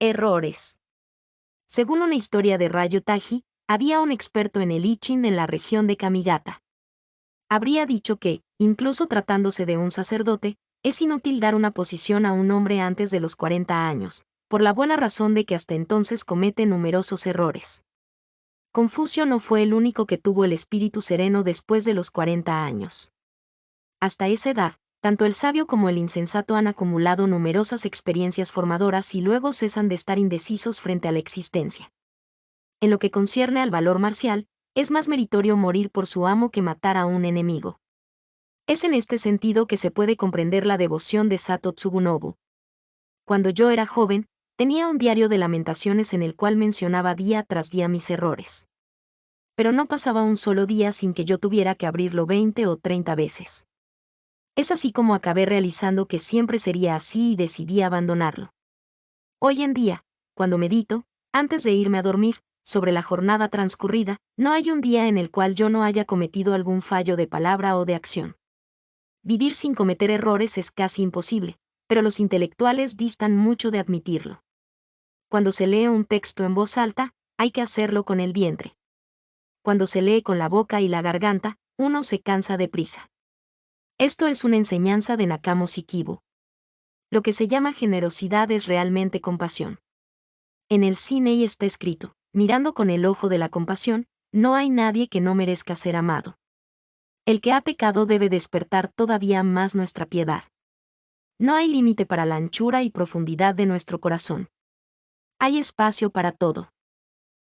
Errores. Según una historia de Ryo Taji, había un experto en el I Ching en la región de Kamigata. Habría dicho que, incluso tratándose de un sacerdote, es inútil dar una posición a un hombre antes de los 40 años, por la buena razón de que hasta entonces comete numerosos errores. Confucio no fue el único que tuvo el espíritu sereno después de los 40 años. Hasta esa edad, tanto el sabio como el insensato han acumulado numerosas experiencias formadoras y luego cesan de estar indecisos frente a la existencia. En lo que concierne al valor marcial, es más meritorio morir por su amo que matar a un enemigo. Es en este sentido que se puede comprender la devoción de Sato Tsugunobu. Cuando yo era joven, tenía un diario de lamentaciones en el cual mencionaba día tras día mis errores. Pero no pasaba un solo día sin que yo tuviera que abrirlo 20 o 30 veces. Es así como acabé realizando que siempre sería así y decidí abandonarlo. Hoy en día, cuando medito, antes de irme a dormir, sobre la jornada transcurrida, no hay un día en el cual yo no haya cometido algún fallo de palabra o de acción. Vivir sin cometer errores es casi imposible, pero los intelectuales distan mucho de admitirlo. Cuando se lee un texto en voz alta, hay que hacerlo con el vientre. Cuando se lee con la boca y la garganta, uno se cansa deprisa. Esto es una enseñanza de Nakamo Shikibu. Lo que se llama generosidad es realmente compasión. En el cine está escrito, mirando con el ojo de la compasión, no hay nadie que no merezca ser amado. El que ha pecado debe despertar todavía más nuestra piedad. No hay límite para la anchura y profundidad de nuestro corazón. Hay espacio para todo.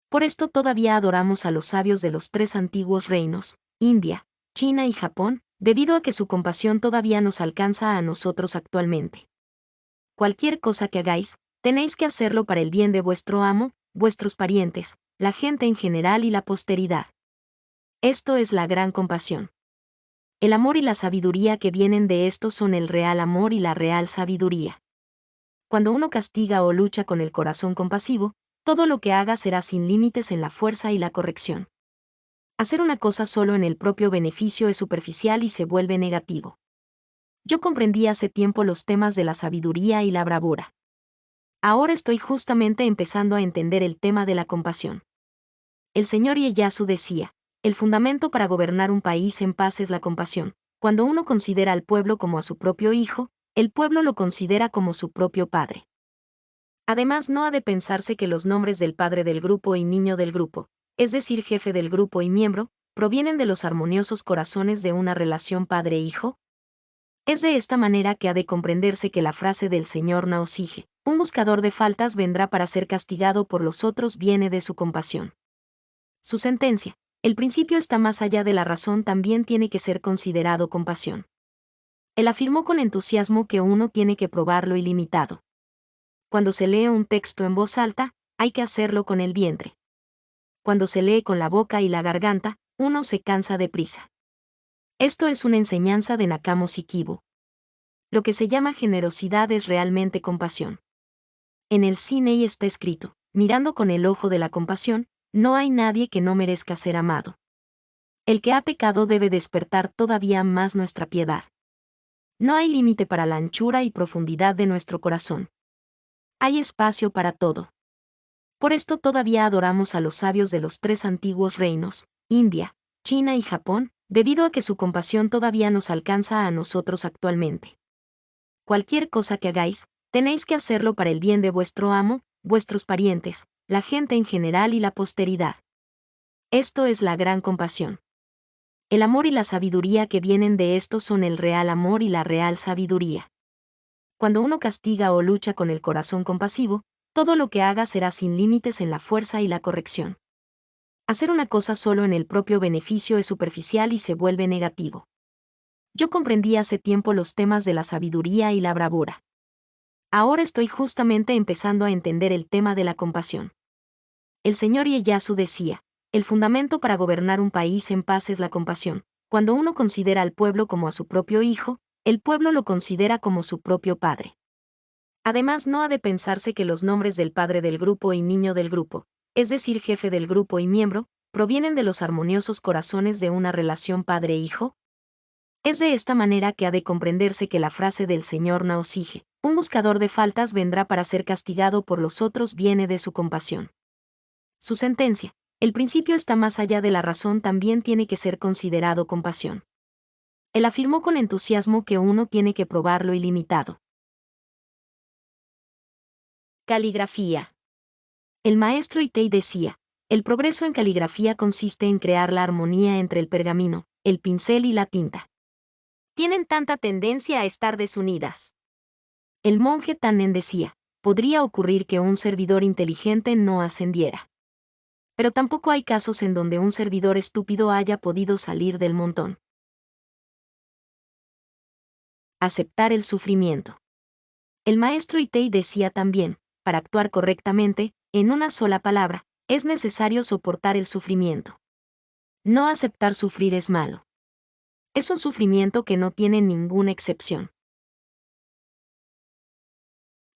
Por esto todavía adoramos a los sabios de los 3 antiguos reinos, India, China y Japón, debido a que su compasión todavía nos alcanza a nosotros actualmente. Cualquier cosa que hagáis, tenéis que hacerlo para el bien de vuestro amo, vuestros parientes, la gente en general y la posteridad. Esto es la gran compasión. El amor y la sabiduría que vienen de esto son el real amor y la real sabiduría. Cuando uno castiga o lucha con el corazón compasivo, todo lo que haga será sin límites en la fuerza y la corrección. Hacer una cosa solo en el propio beneficio es superficial y se vuelve negativo. Yo comprendí hace tiempo los temas de la sabiduría y la bravura. Ahora estoy justamente empezando a entender el tema de la compasión. El señor Ieyasu decía, el fundamento para gobernar un país en paz es la compasión. Cuando uno considera al pueblo como a su propio hijo, el pueblo lo considera como su propio padre. Además, no ha de pensarse que los nombres del padre del grupo y niño del grupo, es decir, jefe del grupo y miembro, provienen de los armoniosos corazones de una relación padre-hijo. Es de esta manera que ha de comprenderse que la frase del señor Naosige, un buscador de faltas vendrá para ser castigado por los otros, viene de su compasión. Su sentencia, el principio está más allá de la razón, también tiene que ser considerado compasión. Él afirmó con entusiasmo que uno tiene que probarlo ilimitado. Cuando se lee un texto en voz alta, hay que hacerlo con el vientre. Cuando se lee con la boca y la garganta, uno se cansa deprisa. Esto es una enseñanza de Nakamo Shikibu. Lo que se llama generosidad es realmente compasión. En el cine está escrito, mirando con el ojo de la compasión, no hay nadie que no merezca ser amado. El que ha pecado debe despertar todavía más nuestra piedad. No hay límite para la anchura y profundidad de nuestro corazón. Hay espacio para todo. Por esto todavía adoramos a los sabios de los 3 antiguos reinos, India, China y Japón, debido a que su compasión todavía nos alcanza a nosotros actualmente. Cualquier cosa que hagáis, tenéis que hacerlo para el bien de vuestro amo, vuestros parientes, la gente en general y la posteridad. Esto es la gran compasión. El amor y la sabiduría que vienen de esto son el real amor y la real sabiduría. Cuando uno castiga o lucha con el corazón compasivo, todo lo que haga será sin límites en la fuerza y la corrección. Hacer una cosa solo en el propio beneficio es superficial y se vuelve negativo. Yo comprendí hace tiempo los temas de la sabiduría y la bravura. Ahora estoy justamente empezando a entender el tema de la compasión. El señor Ieyasu decía, el fundamento para gobernar un país en paz es la compasión. Cuando uno considera al pueblo como a su propio hijo, el pueblo lo considera como su propio padre. Además, no ha de pensarse que los nombres del padre del grupo y niño del grupo, es decir, jefe del grupo y miembro, provienen de los armoniosos corazones de una relación padre-hijo. Es de esta manera que ha de comprenderse que la frase del señor Naosige, Un buscador de faltas vendrá para ser castigado por los otros, viene de su compasión. Su sentencia, el principio está más allá de la razón, también tiene que ser considerado compasión. Él afirmó con entusiasmo que uno tiene que probar lo ilimitado. Caligrafía. El maestro Itei decía, el progreso en caligrafía consiste en crear la armonía entre el pergamino, el pincel y la tinta. Tienen tanta tendencia a estar desunidas. El monje Tannen decía, podría ocurrir que un servidor inteligente no ascendiera. Pero tampoco hay casos en donde un servidor estúpido haya podido salir del montón. Aceptar el sufrimiento. El maestro Itei decía también, para actuar correctamente, en una sola palabra, es necesario soportar el sufrimiento. No aceptar sufrir es malo. Es un sufrimiento que no tiene ninguna excepción.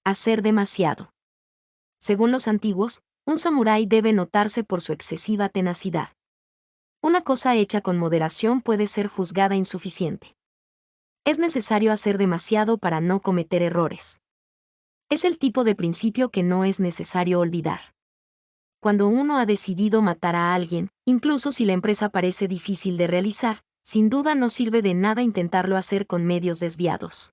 Hacer demasiado. Según los antiguos, un samurái debe notarse por su excesiva tenacidad. Una cosa hecha con moderación puede ser juzgada insuficiente. Es necesario hacer demasiado para no cometer errores. Es el tipo de principio que no es necesario olvidar. Cuando uno ha decidido matar a alguien, incluso si la empresa parece difícil de realizar, sin duda no sirve de nada intentarlo hacer con medios desviados.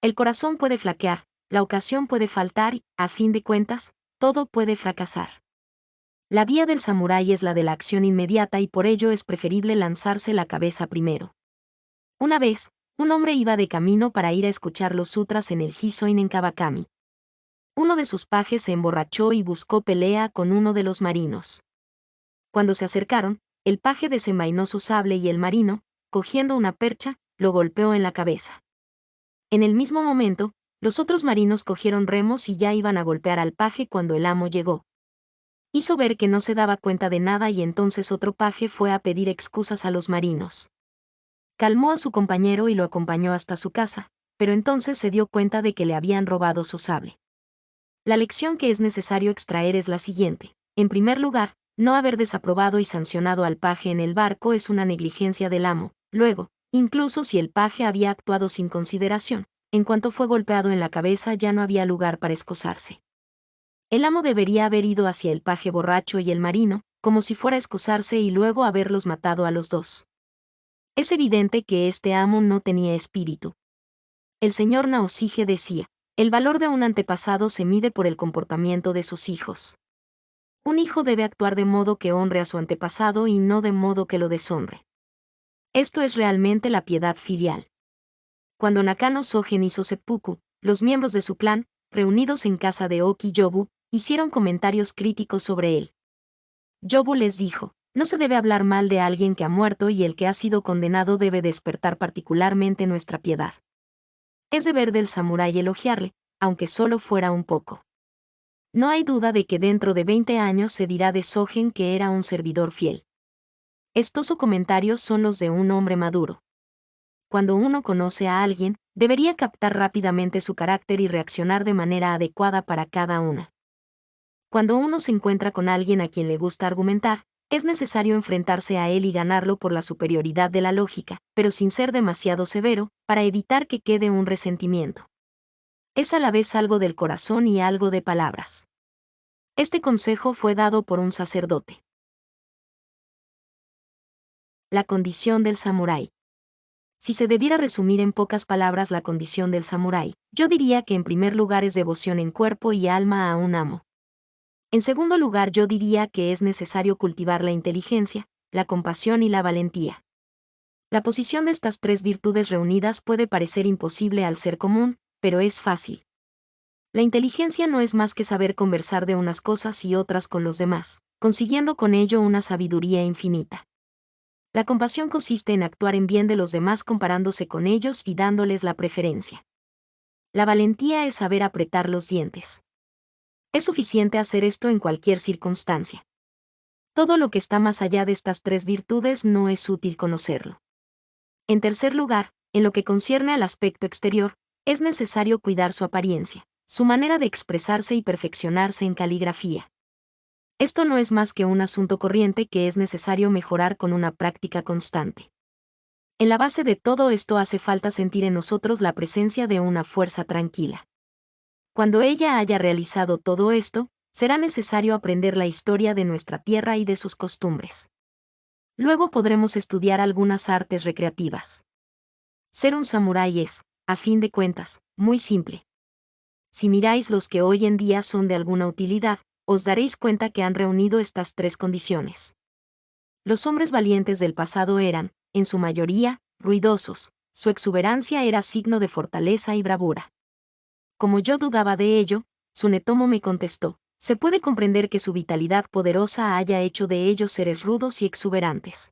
El corazón puede flaquear, la ocasión puede faltar y, a fin de cuentas, todo puede fracasar. La vía del samurái es la de la acción inmediata y por ello es preferible lanzarse la cabeza primero. Una vez, un hombre iba de camino para ir a escuchar los sutras en el Hisoin en Kawakami. Uno de sus pajes se emborrachó y buscó pelea con uno de los marinos. Cuando se acercaron, el paje desenvainó su sable y el marino, cogiendo una percha, lo golpeó en la cabeza. En el mismo momento, los otros marinos cogieron remos y ya iban a golpear al paje cuando el amo llegó. Hizo ver que no se daba cuenta de nada y entonces otro paje fue a pedir excusas a los marinos. Calmó a su compañero y lo acompañó hasta su casa, pero entonces se dio cuenta de que le habían robado su sable. La lección que es necesario extraer es la siguiente. En primer lugar, no haber desaprobado y sancionado al paje en el barco es una negligencia del amo. Luego, incluso si el paje había actuado sin consideración, en cuanto fue golpeado en la cabeza ya no había lugar para excusarse. El amo debería haber ido hacia el paje borracho y el marino, como si fuera a excusarse y luego haberlos matado a los dos. Es evidente que este amo no tenía espíritu. El señor Naosige decía, el valor de un antepasado se mide por el comportamiento de sus hijos. Un hijo debe actuar de modo que honre a su antepasado y no de modo que lo deshonre. Esto es realmente la piedad filial. Cuando Nakano Sogen hizo seppuku, los miembros de su clan, reunidos en casa de Oki Yobu, hicieron comentarios críticos sobre él. Yobu les dijo, no se debe hablar mal de alguien que ha muerto y el que ha sido condenado debe despertar particularmente nuestra piedad. Es deber del samurái elogiarle, aunque solo fuera un poco. No hay duda de que dentro de 20 años se dirá de Sogen que era un servidor fiel. Estos comentarios son los de un hombre maduro. Cuando uno conoce a alguien, debería captar rápidamente su carácter y reaccionar de manera adecuada para cada una. Cuando uno se encuentra con alguien a quien le gusta argumentar, es necesario enfrentarse a él y ganarlo por la superioridad de la lógica, pero sin ser demasiado severo, para evitar que quede un resentimiento. Es a la vez algo del corazón y algo de palabras. Este consejo fue dado por un sacerdote. La condición del samurái. Si se debiera resumir en pocas palabras la condición del samurái, yo diría que en primer lugar es devoción en cuerpo y alma a un amo. En segundo lugar yo diría que es necesario cultivar la inteligencia, la compasión y la valentía. La posición de estas tres virtudes reunidas puede parecer imposible al ser común, pero es fácil. La inteligencia no es más que saber conversar de unas cosas y otras con los demás, consiguiendo con ello una sabiduría infinita. La compasión consiste en actuar en bien de los demás comparándose con ellos y dándoles la preferencia. La valentía es saber apretar los dientes. Es suficiente hacer esto en cualquier circunstancia. Todo lo que está más allá de estas tres virtudes no es útil conocerlo. En tercer lugar, en lo que concierne al aspecto exterior, es necesario cuidar su apariencia, su manera de expresarse y perfeccionarse en caligrafía. Esto no es más que un asunto corriente que es necesario mejorar con una práctica constante. En la base de todo esto hace falta sentir en nosotros la presencia de una fuerza tranquila. Cuando ella haya realizado todo esto, será necesario aprender la historia de nuestra tierra y de sus costumbres. Luego podremos estudiar algunas artes recreativas. Ser un samurái es, a fin de cuentas, muy simple. Si miráis los que hoy en día son de alguna utilidad, os daréis cuenta que han reunido estas tres condiciones. Los hombres valientes del pasado eran, en su mayoría, ruidosos, su exuberancia era signo de fortaleza y bravura. Como yo dudaba de ello, Tsunetomo me contestó, se puede comprender que su vitalidad poderosa haya hecho de ellos seres rudos y exuberantes.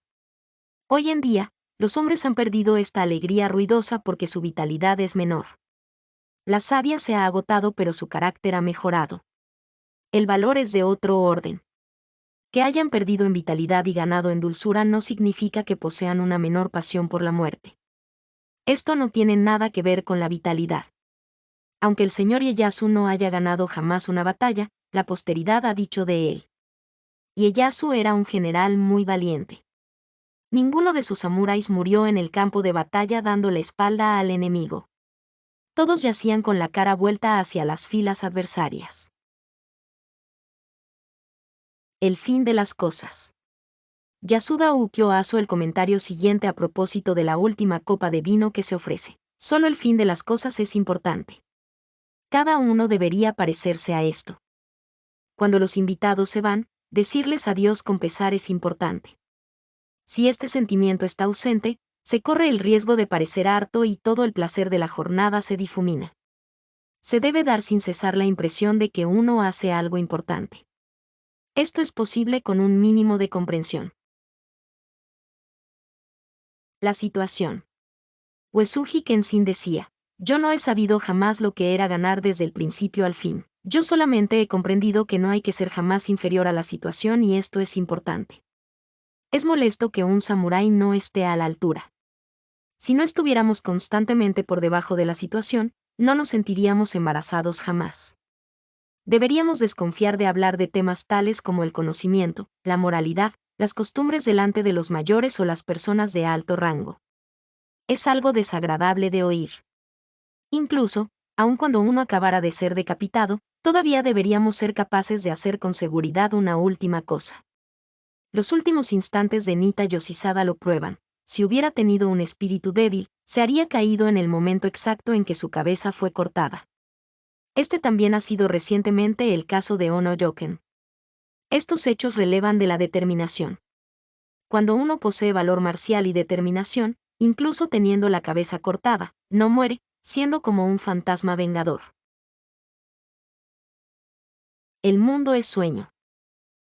Hoy en día, los hombres han perdido esta alegría ruidosa porque su vitalidad es menor. La savia se ha agotado pero su carácter ha mejorado. El valor es de otro orden. Que hayan perdido en vitalidad y ganado en dulzura no significa que posean una menor pasión por la muerte. Esto no tiene nada que ver con la vitalidad. Aunque el señor Ieyasu no haya ganado jamás una batalla, la posteridad ha dicho de él. Ieyasu era un general muy valiente. Ninguno de sus samuráis murió en el campo de batalla dando la espalda al enemigo. Todos yacían con la cara vuelta hacia las filas adversarias. El fin de las cosas. Yasuda Ukyo hizo el comentario siguiente a propósito de la última copa de vino que se ofrece. Solo el fin de las cosas es importante. Cada uno debería parecerse a esto. Cuando los invitados se van, decirles adiós con pesar es importante. Si este sentimiento está ausente, se corre el riesgo de parecer harto y todo el placer de la jornada se difumina. Se debe dar sin cesar la impresión de que uno hace algo importante. Esto es posible con un mínimo de comprensión. La situación. Uesugi Kenshin decía, yo no he sabido jamás lo que era ganar desde el principio al fin. Yo solamente he comprendido que no hay que ser jamás inferior a la situación y esto es importante. Es molesto que un samurái no esté a la altura. Si no estuviéramos constantemente por debajo de la situación, no nos sentiríamos embarazados jamás. Deberíamos desconfiar de hablar de temas tales como el conocimiento, la moralidad, las costumbres delante de los mayores o las personas de alto rango. Es algo desagradable de oír. Incluso, aun cuando uno acabara de ser decapitado, todavía deberíamos ser capaces de hacer con seguridad una última cosa. Los últimos instantes de Nita Yoshisada lo prueban. Si hubiera tenido un espíritu débil, se haría caído en el momento exacto en que su cabeza fue cortada. Este también ha sido recientemente el caso de Ono Yoken. Estos hechos relevan de la determinación. Cuando uno posee valor marcial y determinación, incluso teniendo la cabeza cortada, no muere, siendo como un fantasma vengador. El mundo es sueño.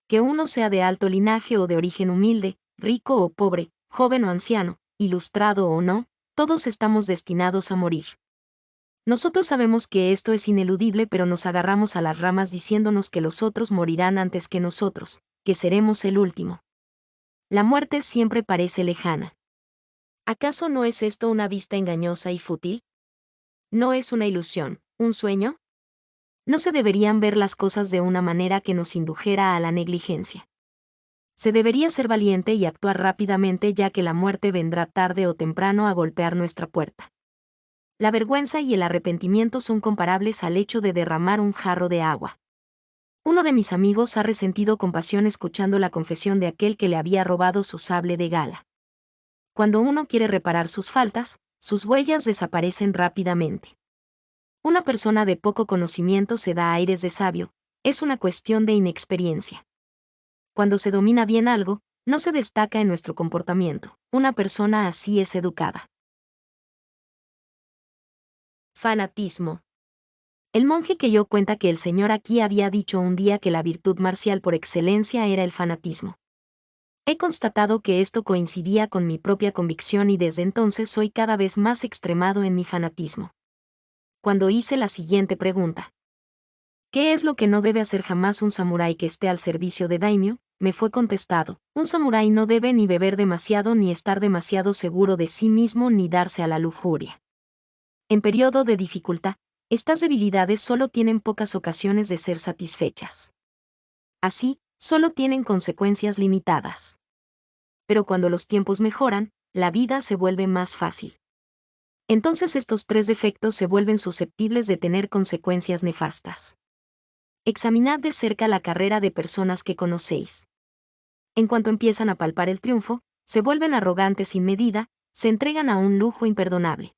Que uno sea de alto linaje o de origen humilde, rico o pobre, joven o anciano, ilustrado o no, todos estamos destinados a morir. Nosotros sabemos que esto es ineludible, pero nos agarramos a las ramas diciéndonos que los otros morirán antes que nosotros, que seremos el último. La muerte siempre parece lejana. ¿Acaso no es esto una vista engañosa y fútil? ¿No es una ilusión, un sueño? No se deberían ver las cosas de una manera que nos indujera a la negligencia. Se debería ser valiente y actuar rápidamente, ya que la muerte vendrá tarde o temprano a golpear nuestra puerta. La vergüenza y el arrepentimiento son comparables al hecho de derramar un jarro de agua. Uno de mis amigos ha resentido con pasión escuchando la confesión de aquel que le había robado su sable de gala. Cuando uno quiere reparar sus faltas, sus huellas desaparecen rápidamente. Una persona de poco conocimiento se da aires de sabio, es una cuestión de inexperiencia. Cuando se domina bien algo, no se destaca en nuestro comportamiento. Una persona así es educada. Fanatismo. El monje Keio cuenta que el señor Aki había dicho un día que la virtud marcial por excelencia era el fanatismo. He constatado que esto coincidía con mi propia convicción y desde entonces soy cada vez más extremado en mi fanatismo. Cuando hice la siguiente pregunta: ¿qué es lo que no debe hacer jamás un samurái que esté al servicio de daimyo?, me fue contestado: un samurái no debe ni beber demasiado ni estar demasiado seguro de sí mismo ni darse a la lujuria. En periodo de dificultad, estas debilidades solo tienen pocas ocasiones de ser satisfechas. Así, solo tienen consecuencias limitadas. Pero cuando los tiempos mejoran, la vida se vuelve más fácil. Entonces estos 3 defectos se vuelven susceptibles de tener consecuencias nefastas. Examinad de cerca la carrera de personas que conocéis. En cuanto empiezan a palpar el triunfo, se vuelven arrogantes sin medida, se entregan a un lujo imperdonable.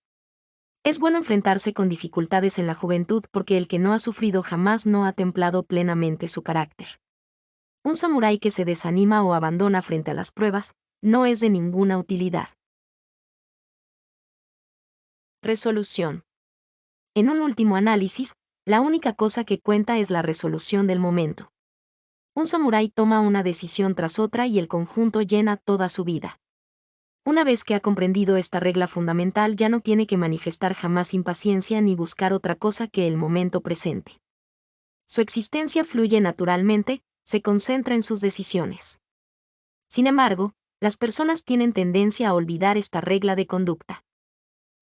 Es bueno enfrentarse con dificultades en la juventud porque el que no ha sufrido jamás no ha templado plenamente su carácter. Un samurái que se desanima o abandona frente a las pruebas, no es de ninguna utilidad. Resolución. En un último análisis, la única cosa que cuenta es la resolución del momento. Un samurái toma una decisión tras otra y el conjunto llena toda su vida. Una vez que ha comprendido esta regla fundamental, ya no tiene que manifestar jamás impaciencia ni buscar otra cosa que el momento presente. Su existencia fluye naturalmente, se concentra en sus decisiones. Sin embargo, las personas tienen tendencia a olvidar esta regla de conducta.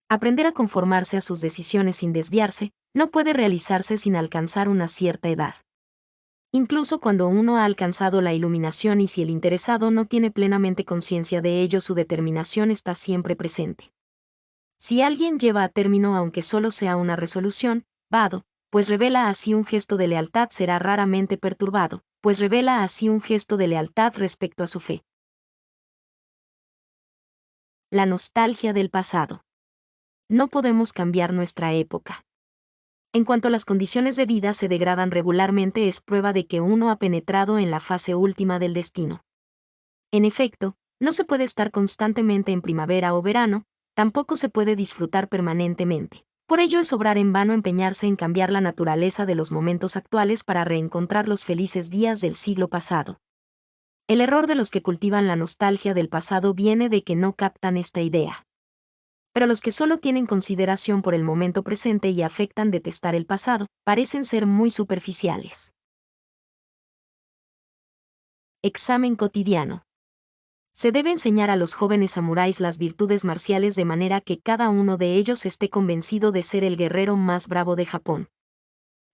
Aprender a conformarse a sus decisiones sin desviarse, no puede realizarse sin alcanzar una cierta edad. Incluso cuando uno ha alcanzado la iluminación y si el interesado no tiene plenamente conciencia de ello, su determinación está siempre presente. Si alguien lleva a término aunque solo sea una resolución, vado, pues revela así un gesto de lealtad, será raramente perturbado, pues revela así un gesto de lealtad respecto a su fe. La nostalgia del pasado. No podemos cambiar nuestra época. En cuanto las condiciones de vida se degradan regularmente, es prueba de que uno ha penetrado en la fase última del destino. En efecto, no se puede estar constantemente en primavera o verano, tampoco se puede disfrutar permanentemente. Por ello es obrar en vano empeñarse en cambiar la naturaleza de los momentos actuales para reencontrar los felices días del siglo pasado. El error de los que cultivan la nostalgia del pasado viene de que no captan esta idea. Pero los que solo tienen consideración por el momento presente y afectan detestar el pasado, parecen ser muy superficiales. Examen cotidiano. Se debe enseñar a los jóvenes samuráis las virtudes marciales de manera que cada uno de ellos esté convencido de ser el guerrero más bravo de Japón.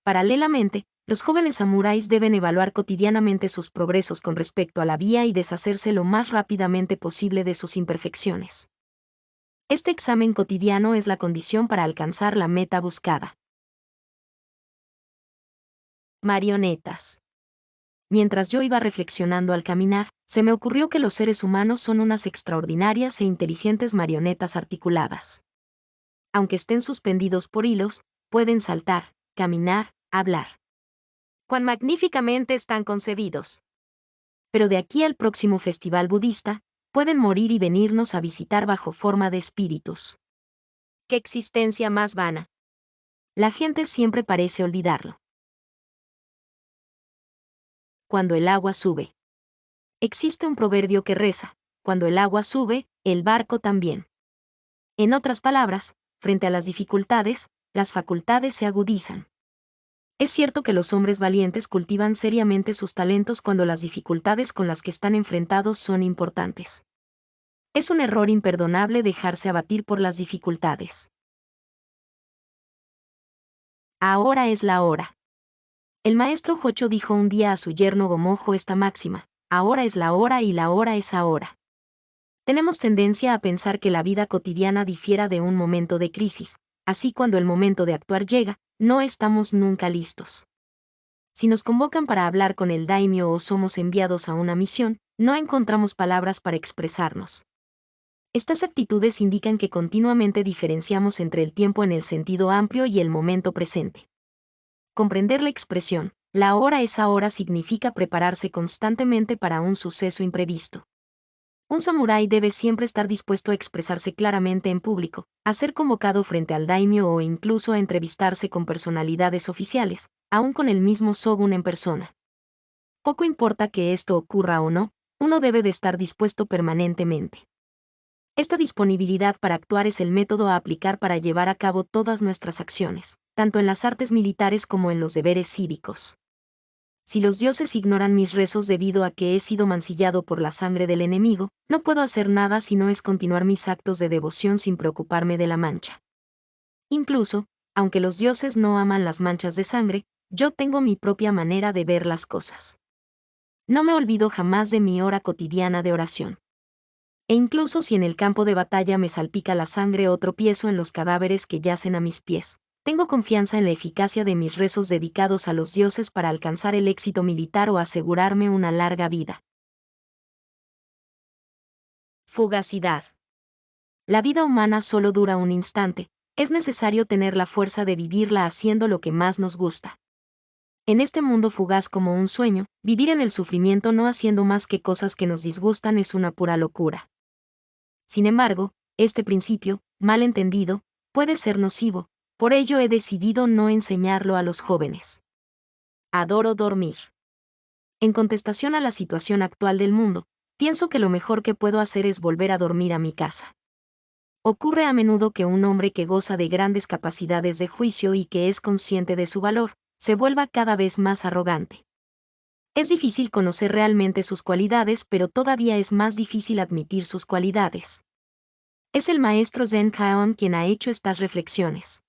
Paralelamente, los jóvenes samuráis deben evaluar cotidianamente sus progresos con respecto a la vía y deshacerse lo más rápidamente posible de sus imperfecciones. Este examen cotidiano es la condición para alcanzar la meta buscada. Marionetas. Mientras yo iba reflexionando al caminar, se me ocurrió que los seres humanos son unas extraordinarias e inteligentes marionetas articuladas. Aunque estén suspendidos por hilos, pueden saltar, caminar, hablar. ¡Cuán magníficamente están concebidos! Pero de aquí al próximo festival budista, pueden morir y venirnos a visitar bajo forma de espíritus. ¡Qué existencia más vana! La gente siempre parece olvidarlo. Cuando el agua sube. Existe un proverbio que reza: cuando el agua sube, el barco también. En otras palabras, frente a las dificultades, las facultades se agudizan. Es cierto que los hombres valientes cultivan seriamente sus talentos cuando las dificultades con las que están enfrentados son importantes. Es un error imperdonable dejarse abatir por las dificultades. Ahora es la hora. El maestro Jocho dijo un día a su yerno Gomojo esta máxima: ahora es la hora y la hora es ahora. Tenemos tendencia a pensar que la vida cotidiana difiera de un momento de crisis, así cuando el momento de actuar llega, no estamos nunca listos. Si nos convocan para hablar con el daimyo o somos enviados a una misión, no encontramos palabras para expresarnos. Estas actitudes indican que continuamente diferenciamos entre el tiempo en el sentido amplio y el momento presente. Comprender la expresión, la hora es ahora, significa prepararse constantemente para un suceso imprevisto. Un samurái debe siempre estar dispuesto a expresarse claramente en público, a ser convocado frente al daimyo o incluso a entrevistarse con personalidades oficiales, aun con el mismo shogun en persona. Poco importa que esto ocurra o no, uno debe de estar dispuesto permanentemente. Esta disponibilidad para actuar es el método a aplicar para llevar a cabo todas nuestras acciones, tanto en las artes militares como en los deberes cívicos. Si los dioses ignoran mis rezos debido a que he sido mancillado por la sangre del enemigo, no puedo hacer nada si no es continuar mis actos de devoción sin preocuparme de la mancha. Incluso, aunque los dioses no aman las manchas de sangre, yo tengo mi propia manera de ver las cosas. No me olvido jamás de mi hora cotidiana de oración. E incluso si en el campo de batalla me salpica la sangre o tropiezo en los cadáveres que yacen a mis pies, tengo confianza en la eficacia de mis rezos dedicados a los dioses para alcanzar el éxito militar o asegurarme una larga vida. Fugacidad. La vida humana solo dura un instante, es necesario tener la fuerza de vivirla haciendo lo que más nos gusta. En este mundo fugaz como un sueño, vivir en el sufrimiento no haciendo más que cosas que nos disgustan es una pura locura. Sin embargo, este principio, mal entendido, puede ser nocivo, por ello he decidido no enseñarlo a los jóvenes. Adoro dormir. En contestación a la situación actual del mundo, pienso que lo mejor que puedo hacer es volver a dormir a mi casa. Ocurre a menudo que un hombre que goza de grandes capacidades de juicio y que es consciente de su valor, se vuelva cada vez más arrogante. Es difícil conocer realmente sus cualidades, pero todavía es más difícil admitir sus cualidades. Es el maestro Zen Kaon quien ha hecho estas reflexiones.